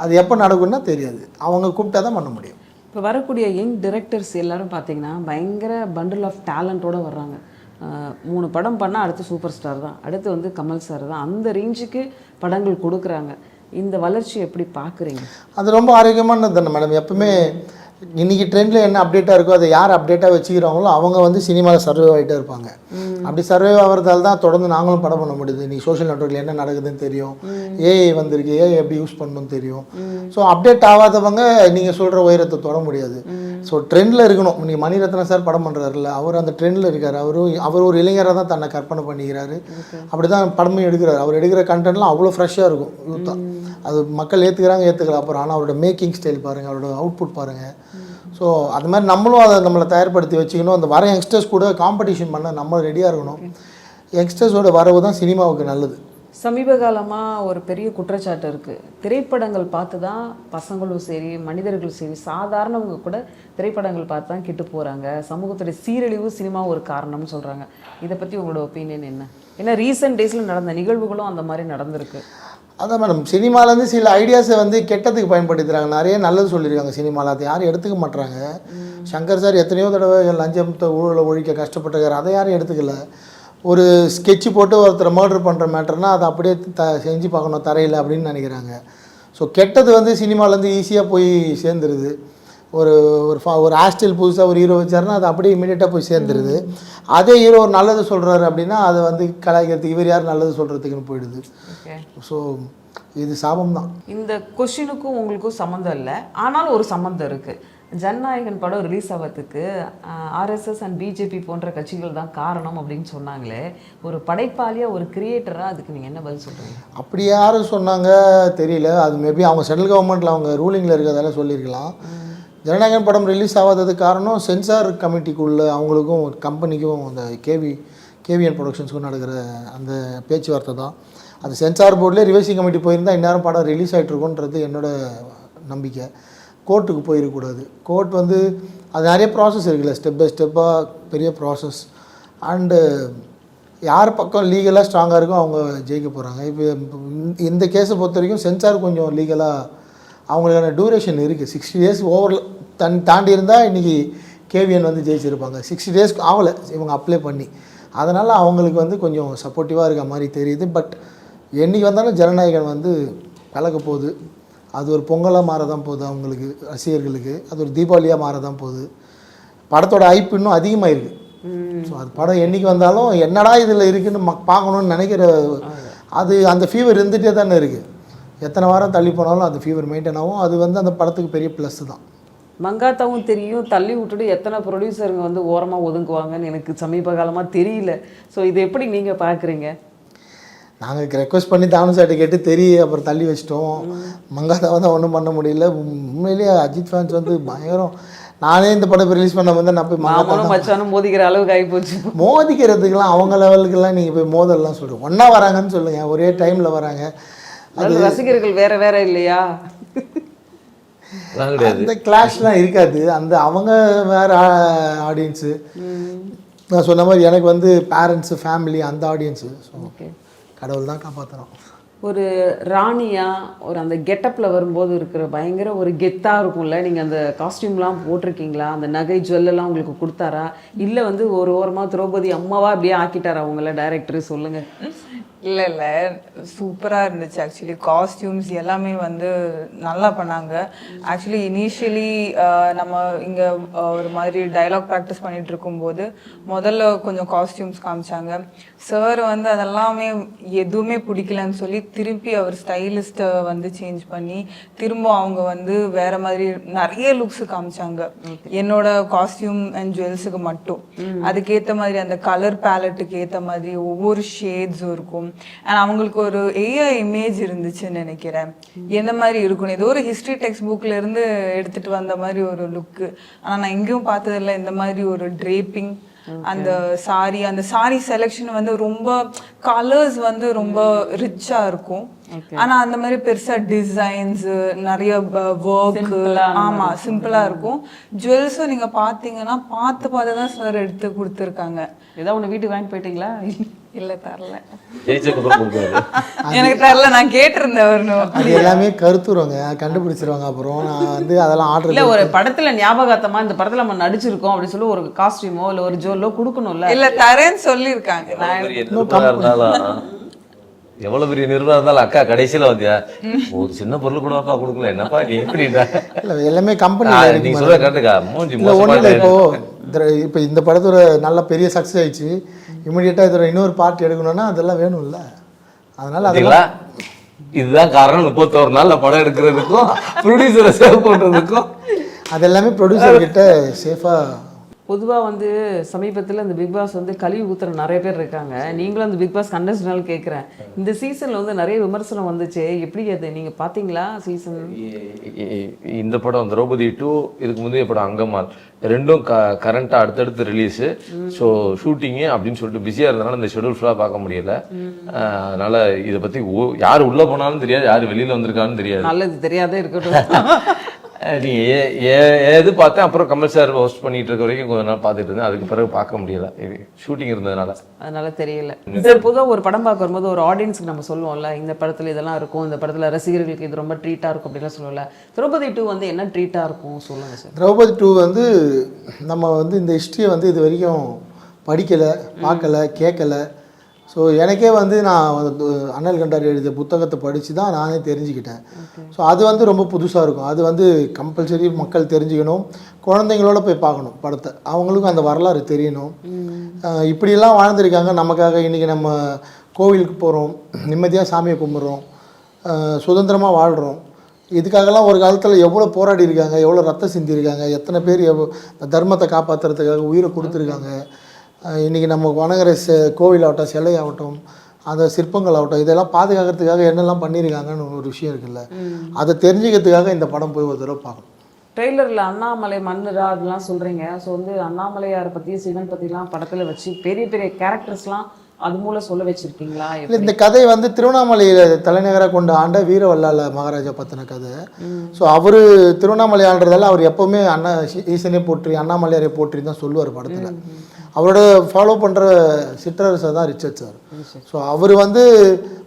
அது எப்போ நடக்கும்னா தெரியாது. அவங்க கூப்பிட்டா தான் பண்ண முடியும். இப்போ வரக்கூடிய யங் டிரெக்டர்ஸ் எல்லாரும் பார்த்தீங்கன்னா பயங்கர பண்டில் ஆஃப் டேலண்ட்டோடு வர்றாங்க. 3 படம் பண்ணால் அடுத்து சூப்பர் ஸ்டார் தான், அடுத்து வந்து கமல் சார் தான், அந்த ரேஞ்சுக்கு படங்கள் கொடுக்குறாங்க. இந்த வளர்ச்சி எப்படி பார்க்குறீங்க? அது ரொம்ப ஆரோக்கியமானது தானே மேடம். எப்பவுமே இன்றைக்கி ட்ரெண்டில் என்ன அப்டேட்டாக இருக்கோ அதை யார் அப்டேட்டாக வச்சுக்கிறாங்களோ அவங்க வந்து சினிமாவில் சர்வே ஆகிட்டே இருப்பாங்க. அப்படி சர்வே ஆகிறதால தான் தொடர்ந்து நாங்களும் படம் பண்ண முடியுது. இன்றைக்கி சோஷியல் நெட்வொர்க்கில் என்ன நடக்குதுன்னு தெரியும், ஏஐ வந்திருக்கு, ஏஐ எப்படி யூஸ் பண்ணணும்னு தெரியும். ஸோ அப்டேட் ஆகாதவங்க நீங்கள் சொல்கிற உயரத்தை தொட முடியாது. ஸோ ட்ரெண்டில் இருக்கணும். நீங்கள் மணிரத்னம் சார் படம் பண்ணுறாருல, அவர் அந்த ட்ரெண்டில் இருக்கார். அவர் ஒரு இளைஞராக தான் தன்னை கற்பனை பண்ணிக்கிறாரு. அப்படி தான் படமும் எடுக்கிறார். அவர் எடுக்கிற கண்டென்ட்லாம் அவ்வளோ ஃப்ரெஷ்ஷாக இருக்கும், யூத்தாக. அது மக்கள் ஏற்றுக்கல அப்புறம். ஆனால் அவரோட மேக்கிங் ஸ்டைல் பாருங்கள், அவரோட அவுட்புட் பாருங்கள். ஸோ அது மாதிரி நம்மளும் அதை நம்மளை தயார்படுத்தி வச்சுக்கணும். அந்த வர யங்ஸ்டர்ஸ் கூட காம்படிஷன் பண்ண நம்ம ரெடியாக இருக்கணும். யங்ஸ்டர்ஸோட வரவு தான் சினிமாவுக்கு நல்லது. சமீப காலமாக ஒரு பெரிய குற்றச்சாட்டு இருக்குது. திரைப்படங்கள் பார்த்து தான் பசங்களும் சரி, மனிதர்களும் சரி, சாதாரணவங்க கூட திரைப்படங்கள் பார்த்து தான் கெட்டு போகிறாங்க. சமூகத்துடைய சீரழிவு சினிமா ஒரு காரணம்னு சொல்கிறாங்க. இதை பற்றி உங்களோட ஒப்பீனியன் என்ன? ஏன்னா ரீசெண்ட் டேஸில் நடந்த நிகழ்வுகளும் அந்த மாதிரி நடந்திருக்கு. அதான் மேடம், சினிமாலேருந்து சில ஐடியாஸை வந்து கெட்டதுக்கு பயன்படுத்துகிறாங்க. நிறைய நல்லது சொல்லியிருக்காங்க சினிமாவில், அதை யாரும் எடுத்துக்க மாட்டாங்க. சங்கர் சார் எத்தனையோ தடவை லஞ்சத்தை ஊழலை ஒழிக்க கஷ்டப்பட்டிருக்காரு, அதை யாரும் எடுத்துக்கல. ஒரு ஸ்கெட்சு போட்டு ஒருத்தரை மர்டர் பண்ணுற மேட்டர்னால் அதை அப்படியே செஞ்சு பார்க்கணும் தரையில் அப்படின்னு நினைக்கிறாங்க. ஸோ கெட்டது வந்து சினிமாலேருந்து ஈஸியாக போய் சேர்ந்துருது. ஒரு ஹாஸ்டல் புதுசாக ஒரு ஹீரோ வச்சாருன்னா அது அப்படியே இமீடியட்டாக போய் சேர்ந்துருது. அதே ஹீரோ ஒரு நல்லது சொல்கிறாரு அப்படின்னா அதை வந்து கலாய்க்கிறதுக்கு இவர் யார் நல்லது சொல்கிறதுக்குன்னு போயிடுது. ஸோ இது சாபம் தான். இந்த கொஷினுக்கும் உங்களுக்கும் சம்மந்தம் இல்லை, ஆனாலும் ஒரு சம்மந்தம் இருக்குது. ஜனநாயகன் படம் ரிலீஸ் ஆகிறதுக்கு ஆர்எஸ்எஸ் அண்ட் பிஜேபி போன்ற கட்சிகள் தான் காரணம் அப்படின்னு சொன்னாங்களே, ஒரு படைப்பாளியாக ஒரு கிரியேட்டராக அதுக்கு நீங்கள் என்ன பதில் சொல்கிறீங்க? அப்படி யாரும் சொன்னாங்க தெரியல. அது மேபி அவங்க சென்ட்ரல் கவர்மெண்ட்டில் அவங்க ரூலிங்கில் இருக்கிறதால சொல்லியிருக்கலாம். ஜனநாயகன் படம் ரிலீஸ் ஆகாததுக்கு காரணம் சென்சார் கமிட்டிக்குள்ளே அவங்களுக்கும் கம்பெனிக்கும் அந்த கேவிஎன் ப்ரொடக்ஷன்ஸ்க்கும் நடக்கிற அந்த பேச்சுவார்த்தை தான். அது சென்சார் போர்ட்லேயே ரிவைசிங் கமிட்டி போயிருந்தால் இந்நேரம் படம் ரிலீஸ் ஆகிட்ருக்கோன்றது என்னோட நம்பிக்கை. கோர்ட்டுக்கு போயிடக்கூடாது. கோர்ட் வந்து அது நிறைய ப்ராசஸ் இருக்குல்ல, ஸ்டெப் பை ஸ்டெப்பாக பெரிய ப்ராசஸ். அண்டு யார் பக்கம் லீகலாக ஸ்ட்ராங்காக இருக்கோ அவங்க ஜெயிக்க போகிறாங்க. இப்போ இந்த கேஸை பொறுத்த வரைக்கும் சென்சார் கொஞ்சம் லீகலாக அவங்களுக்கான டூரேஷன் இருக்குது. 60 days ஓவர் தாண்டி இருந்தால் இன்றைக்கி கேவிஎன் வந்து ஜெயிச்சிருப்பாங்க. 60 days ஆகலை இவங்க அப்ளை பண்ணி. அதனால் அவங்களுக்கு வந்து கொஞ்சம் சப்போர்ட்டிவாக இருக்க மாதிரி தெரியுது. பட் என்றைக்கு வந்தாலும் ஜனநாயகன் வந்து கலக்க போகுது. அது ஒரு பொங்கலாக மாற தான் போகுது அவங்களுக்கு, ரசிகர்களுக்கு. அது ஒரு தீபாவளியாக மாற தான் போகுது. படத்தோட ஹைப் இன்னும் அதிகமாக இருக்குது. ஸோ அது படம் என்றைக்கு வந்தாலும் என்னடா இதில் இருக்குதுன்னு பார்க்கணுன்னு நினைக்கிற அது அந்த ஃபீவர் இருந்துகிட்டே தானே இருக்குது. எத்தனை வாரம் தள்ளி போனாலும் அந்த ஃபீவர் மெயின்டைன் ஆகும். அது வந்து அந்த படத்துக்கு பெரிய ப்ளஸ் தான். மங்காத்தாவும் தெரியும், தள்ளி விட்டுட்டு எத்தனை ப்ரொடியூசருங்க வந்து ஓரமாக ஒதுங்குவாங்கன்னு எனக்கு சமீப காலமாக தெரியல. ஸோ இது எப்படி நீங்கள் பார்க்குறீங்க? நாங்கள் ரெக்வஸ்ட் பண்ணி தானு சார்ட்ட கேட்டு அப்புறம் தள்ளி வச்சிட்டோம். மங்காத்தாவை தான் ஒன்றும் பண்ண முடியல. உண்மையிலேயே அஜித் ஃபேன்ஸ் வந்து பயங்கரம். நானே இந்த படம் ரிலீஸ் பண்ண வந்து நான் போய் மாமனும் மச்சானும் மோதிக்கிற அளவுக்கு ஆகி போச்சு. மோதிக்கிறதுக்கெல்லாம் அவங்க லெவலுக்கெல்லாம் நீங்கள் போய் மோதல்லாம் சொல்லுங்கள். ஒன்றா வராங்கன்னு சொல்லுங்கள், ஒரே டைமில் வராங்க. அது ரசிகர்கள் வேற இல்லையா? அந்த கிளாஷ்லாம் இருக்காது. அந்த அவங்க வேற ஆடியன்ஸு. நான் சொன்ன மாதிரி எனக்கு வந்து பேரண்ட்ஸு ஃபேமிலி அந்த ஆடியன்ஸு. ஸோ ஓகே, கடவுள் தான் காப்பாற்றுறோம். ஒரு ராணியா ஒரு அந்த கெட்டப்பில் வரும்போது இருக்கிற பயங்கர ஒரு கெத்தாக இருக்கும்ல. நீங்கள் அந்த காஸ்டியூம்லாம் போட்டிருக்கீங்களா? அந்த நகை ஜுவல்லெல்லாம் உங்களுக்கு கொடுத்தாரா? இல்லை வந்து ஒரு ஓரமாக திரௌபதி அம்மாவா அப்படியே ஆக்கிட்டாரா அவங்கள டைரக்டர்? சொல்லுங்கள். இல்லை சூப்பராக இருந்துச்சு. ஆக்சுவலி காஸ்டியூம்ஸ் எல்லாமே வந்து நல்லா பண்ணாங்க. ஆக்சுவலி இனிஷியலி நம்ம இங்கே ஒரு மாதிரி டைலாக் ப்ராக்டிஸ் பண்ணிட்டு இருக்கும்போது முதல்ல கொஞ்சம் காஸ்டியூம்ஸ் காமிச்சாங்க. சார் வந்து அதெல்லாமே எதுவுமே பிடிக்கலன்னு சொல்லி திருப்பி அவர் ஸ்டைலிஸ்ட்டை வந்து சேஞ்ச் பண்ணி திரும்ப அவங்க வந்து வேற மாதிரி நிறைய லுக்ஸ் காமிச்சாங்க. என்னோட காஸ்டியூம் அண்ட் ஜுவல்ஸுக்கு மட்டும் அதுக்கேற்ற மாதிரி அந்த கலர் பேலட்டுக்கு ஏற்ற மாதிரி ஒவ்வொரு ஷேட்ஸும் இருக்கும். அண்ட் அவங்களுக்கு ஒரு ஏஐ இமேஜ் இருந்துச்சுன்னு நினைக்கிறேன். எந்த மாதிரி இருக்கணும், ஏதோ ஒரு ஹிஸ்ட்ரி டெக்ஸ்ட் புக்ல இருந்து எடுத்துட்டு வந்த மாதிரி ஒரு லுக்கு. ஆனால் நான் எங்கேயும் பார்த்ததில்ல இந்த மாதிரி ஒரு ட்ரேப்பிங். அந்த சாரி செலெக்ஷன் வந்து ரொம்ப கலர்ஸ் வந்து ரொம்ப ரிச்சா இருக்கும். ஆனா அந்த மாதிரி பெருசா டிசைன்ஸ் நிறைய ஒர்க், ஆமா சிம்பிளா இருக்கும். ஜுவல்ஸும் நீங்க பாத்தீங்கன்னா பார்த்து தான் சார் எடுத்து கொடுத்துருக்காங்க. ஏதாவது ஒன்று வீட்டுக்கு வாங்கி போயிட்டீங்களா? இல்ல தரல, எனக்கு தரல. நான் கேட்டிருந்தேன் வரணும். அது எல்லாமே கருத்துருவாங்க, கண்டுபிடிச்சிருவாங்க. அப்புறம் நான் வந்து அதெல்லாம் ஆர்டர் இல்ல ஒரு படத்துல ஞாபகார்த்தமா இந்த படத்துல நம்ம நடிச்சிருக்கோம் அப்படின்னு சொல்லி ஒரு காஸ்டியூமோ இல்ல ஒரு ஜுவல்லோ கொடுக்கணும்ல. இல்ல தரேன்னு சொல்லியிருக்காங்க. எவ்வளவு பெரிய நிறுவனம் இருந்தாலும் அக்கா கடைசியில வந்தியா ஒரு சின்ன பொருள் கூட அப்பா கொடுக்கல, என்னப்பா நீ எப்படிடா? இல்ல எல்லாமே கம்பெனி நீங்க சொல்ல கரெக்டுக்கா. மூஞ்சி இப்போ இந்த படத்தோட நல்ல பெரிய சக்ஸஸ் ஆயிடுச்சு. இமிடியேட்டா இதோட இன்னொரு பார்ட் எடுக்கணும்னா அதெல்லாம் வேணும்ல. அதனால அதெல்லாம் இதுதான் காரணம். 31 நாள்ல படம் எடுக்கிறதுக்கும் ப்ரொடியூசரை சேவ் பண்றதுக்கும் அது எல்லாமே ப்ரொடியூசர் கிட்ட சேஃபா. பொதுவாக வந்து சமீபத்தில் இந்த பிக் பாஸ் வந்து கழுவி ஊத்துற நிறைய பேர் இருக்காங்க. நீங்களும் அந்த பிக் பாஸ் கண்டஸ்டனால கேட்குறேன், இந்த சீசனில் வந்து நிறைய விமர்சனம் வந்துச்சு. எப்படி அது நீங்கள் பார்த்தீங்களா? சீசன் இந்த படம் திரௌபதி 2, இதுக்கு முந்தைய படம் அங்கமால், ரெண்டும் கரண்ட்டாக அடுத்தடுத்து ரிலீஸு. ஸோ ஷூட்டிங்கு அப்படின்னு சொல்லிட்டு பிஸியாக இருந்தனால இந்த ஷெடியூல் ஃபுல்லாக பார்க்க முடியல. அதனால் இதை பற்றி யார் உள்ளே போனாலும் தெரியாது, யார் வெளியில் வந்திருக்கான்னு தெரியாது. நல்லது, தெரியாதே இருக்கட்டும். நீ எது பார்த்தேன். அப்புறம் கமல் சார் ஹோஸ்ட் பண்ணிட்டு இருக்க வரைக்கும் கொஞ்ச நாள் பார்த்துட்டு இருந்தேன். அதுக்கு பிறகு பார்க்க முடியல, ஷூட்டிங் இருந்ததுனால. அதனால தெரியல. சார் பொதுவாக ஒரு படம் பார்க்க வரும்போது ஒரு ஆடியன்ஸுக்கு நம்ம சொல்லுவோம்ல, இந்த படத்தில் இதெல்லாம் இருக்கும், இந்த படத்தில் ரசிகர்களுக்கு இது ரொம்ப ட்ரீட்டாக இருக்கும் அப்படின்லாம் சொல்லுவோம்ல. திரௌபதி 2 வந்து என்ன ட்ரீட்டாக இருக்கும் சொல்லுங்கள் சார். திரௌபதி 2 வந்து நம்ம வந்து இந்த ஹிஸ்ட்ரியை வந்து இது வரைக்கும் படிக்கலை, பார்க்கலை, கேட்கலை. ஸோ எனக்கே வந்து நான் அண்ணல் கண்டார் எழுதிய புத்தகத்தை படித்து தான் நானே தெரிஞ்சுக்கிட்டேன். ஸோ அது வந்து ரொம்ப புதுசாக இருக்கும். அது வந்து கம்பல்சரி மக்கள் தெரிஞ்சுக்கணும், குழந்தைங்களோட போய் பார்க்கணும் படத்தை. அவங்களுக்கும் அந்த வரலாறு தெரியணும். இப்படியெல்லாம் வாழ்ந்துருக்காங்க நமக்காக. இன்றைக்கி நம்ம கோவிலுக்கு போகிறோம், நிம்மதியாக சாமியை கும்பிட்றோம், சுதந்திரமாக வாழ்கிறோம். இதுக்காகலாம் ஒரு காலத்தில் எவ்வளோ போராடி இருக்காங்க, எவ்வளோ ரத்தம் சிந்திருக்காங்க, எத்தனை பேர் தர்மத்தை காப்பாற்றுறதுக்காக உயிரை கொடுத்துருக்காங்க. இன்றைக்கி நம்ம வணங்குற கோவில் சிலை ஆகட்டும், அந்த சிற்பங்கள் ஆகட்டும், இதெல்லாம் பாதுகாக்கிறதுக்காக என்னெல்லாம் பண்ணியிருக்காங்கன்னு ஒரு விஷயம் இருக்குல்ல, அதை தெரிஞ்சுக்கிறதுக்காக இந்த படம் போய் ஒரு தடவை பார்க்கணும். ட்ரெய்லரில் அண்ணாமலை மன்னரா அதெல்லாம் சொல்கிறீங்க. ஸோ வந்து அண்ணாமலையாரை பற்றி சிவன் பற்றிலாம் படத்தில் வச்சு பெரிய பெரிய கேரக்டர்ஸ்லாம் அது மூலம் சொல்ல வச்சுருக்கீங்களா? இல்லை, இந்த கதை வந்து திருவண்ணாமலையில் தலைநகராக கொண்டு ஆண்ட வீரவல்லால மகாராஜா பற்றின கதை. ஸோ அவர் திருவண்ணாமலை ஆள்றதால அவர் எப்போவுமே ஈசனே போற்றி அண்ணாமலையாரை போற்றி தான் சொல்லுவார் படத்தில். அவரோட ஃபாலோ பண்ணுற சிற்றரசை தான் ரிச்சர்ட் சார். ஸோ அவர் வந்து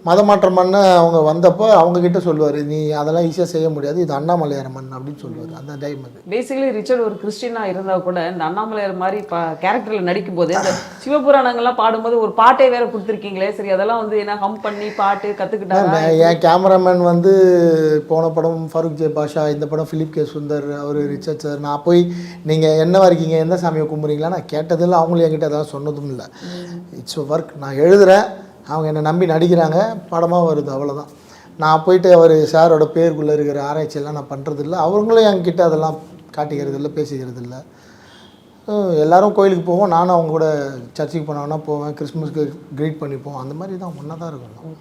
மதமாற்றம் பண்ண அவங்க வந்தப்போ அவங்கக்கிட்ட சொல்லுவார், நீ அதெல்லாம் ஈஸியாக செய்ய முடியாது, இது அண்ணாமலையார் மண் அப்படின்னு சொல்லுவார். அந்த டைம் அது பேசிக்கலி ரிச்சர்ட் ஒரு கிறிஸ்டினாக இருந்தால் கூட இந்த அண்ணாமலையார் மாதிரி கேரக்டரில் நடிக்கும்போது இந்த சிவபுராணங்கள்லாம் பாடும்போது ஒரு பாட்டே வேற கொடுத்துருக்கீங்களே, சரி அதெல்லாம் வந்து என்ன ஹம் பண்ணி பாட்டு கற்றுக்கிட்டாங்க. என் கேமராமேன் வந்து போன படம் ஃபருக் ஜே பாஷா, இந்த படம் ஃபிலிப் கே சுந்தர், அவர் ரிச்சர்ட் சார். நான் போய் நீங்கள் என்னவா இருக்கீங்க, எந்த சாமியை கும்பிட்றீங்களா நான் கேட்டதில்லை, அவங்களும் என்கிட்ட அதான் சொன்னதும் இல்லை. இட்ஸ் ஒர்க், நான் எழுதுகிறேன், அவங்க என்னை நம்பி நடிக்கிறாங்க, படமாக வருது, அவ்வளோதான். நான் போயிட்டு அவர் சாரோட பேருக்குள்ளே இருக்கிற ஆராய்ச்சியெல்லாம் நான் பண்ணுறதில்ல, அவங்களும் என்கிட்ட அதெல்லாம் காட்டிக்கிறது இல்லை, பேசிக்கிறது இல்லை. எல்லோரும் கோயிலுக்கு போவோம், நானும் அவங்க கூட சர்ச்சுக்கு போனோன்னா போவேன், கிறிஸ்மஸ்க்கு க்ரீட் பண்ணிப்போம், அந்த மாதிரி தான் ஒன்றா தான் இருக்கணும்.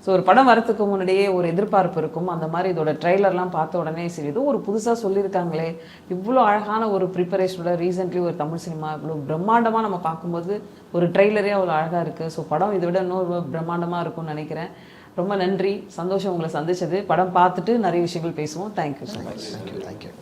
ஸோ ஒரு படம் வரத்துக்கு முன்னாடியே ஒரு எதிர்பார்ப்பு இருக்கும். அந்த மாதிரி இதோட ட்ரெய்லர்லாம் பார்த்த உடனே சரி ஏதோ ஒரு புதுசாக சொல்லியிருக்காங்களே, இவ்வளோ அழகான ஒரு ப்ரிப்பரேஷனோட ரீசெண்ட்லி ஒரு தமிழ் சினிமா இவ்வளோ பிரம்மாண்டமாக நம்ம பார்க்கும்போது ஒரு ட்ரெய்லரே அவ்வளோ அழகாக இருக்குது. ஸோ படம் இதை விட இன்னொரு பிரம்மாண்டமாக இருக்கும்னு நினைக்கிறேன். ரொம்ப நன்றி, சந்தோஷம் உங்களை சந்திச்சது. படம் பார்த்துட்டு நிறைய விஷயங்கள் பேசுவோம். Thank you so much. தேங்க்யூ.